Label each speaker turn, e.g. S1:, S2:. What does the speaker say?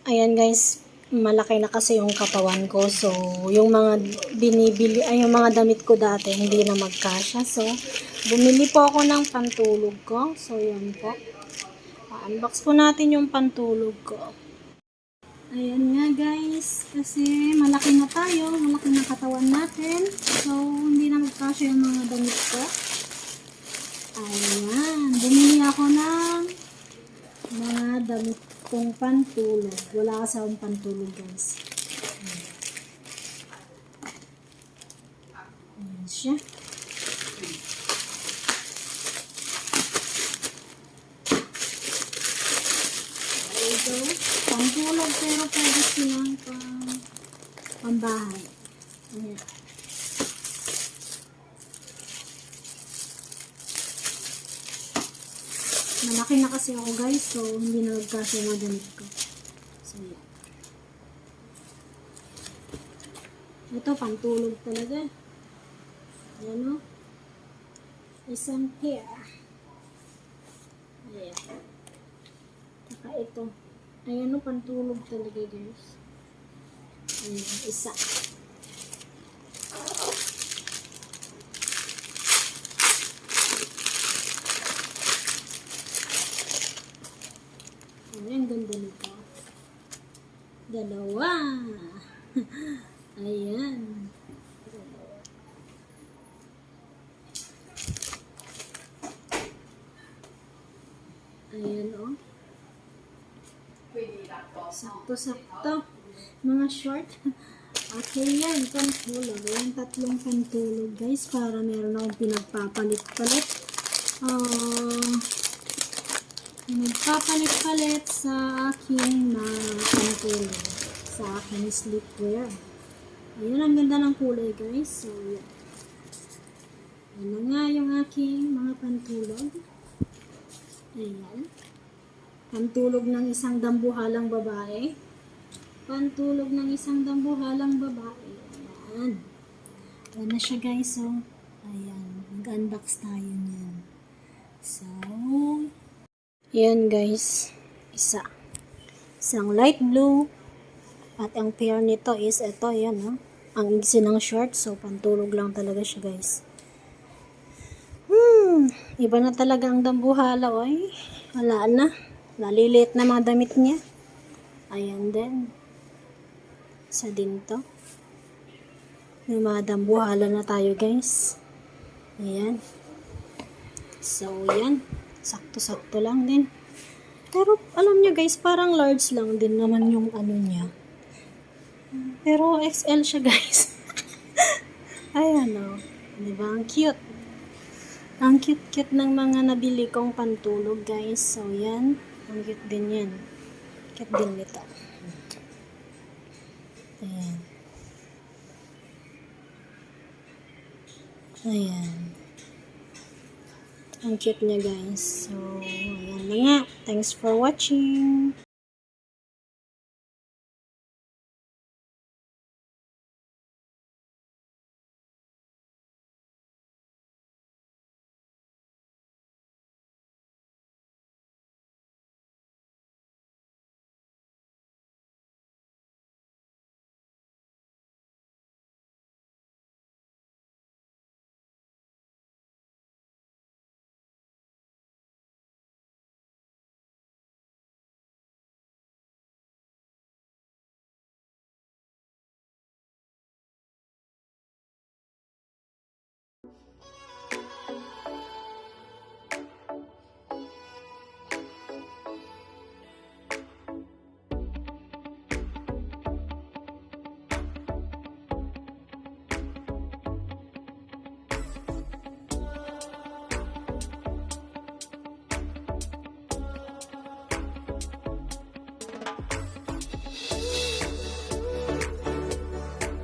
S1: Ayan guys, malaki na kasi yung katawan ko. So, yung mga binibili, ay yung mga damit ko dati, hindi na magkasya. So, bumili po ako ng pantulog ko. So, yan po. Unbox po natin yung pantulog ko. Ayan nga guys, kasi malaki na tayo, malaki na katawan natin. So, hindi na magkasya yung mga damit ko. Ayan, bumili ako ng mga damit kong pantulog. Wala kasi akong pantulog guys. Ayan siya. Ito, pantulog pero pwede silang pambahay. Ayan. Malaki na kasi ako guys, so hindi na magkasya yung damit ko. So, yan. Ito, pantulog talaga. Ayan o. Isang pair. Ayan. Saka ito. Ayan o, pantulog talaga guys. Ayan, isa. Ayan, ganda nito. Dalawa. Ayan. Ayan o. Sakto-sakto. Mga short. Okay yan, pantulog. Ayan, tatlong pantulog guys. Para meron akong pinagpapalit-palit. Nagpapalit-palit sa aking mga pantulog. Sa aking sleepwear. Ayan, ang ganda ng kulay guys. So, yan. Yan na nga yung aking mga pantulog. Ayan. Pantulog ng isang dambuhalang babae. Pantulog ng isang dambuhalang babae. Ayan. Ayan na siya guys. So, ayan. Mag-unbox tayo niyan. So, ayan guys. Isa. Isang light blue. At ang pair nito is ito. Ayan. Oh. Ang igsi ng short. So, pantulog lang talaga siya guys. Iba na talaga ang dambuhala. Ay, wala na. Naliliit na mga damit niya. Ayan din. Isa din to. May mga dambuhala na tayo guys. Ayan. So, yan. Sakto-sakto lang din. Pero, alam nyo guys, parang large lang din naman yung ano niya. Pero, XL siya guys. Ayan o. Diba? Ang cute. Ang cute-cute ng mga nabili kong pantulog guys. So, yan. Ang cute din yan. Cute din nito. Ayan. Ayan. Ang cute niya guys. So, ayan na nga. Thanks for watching.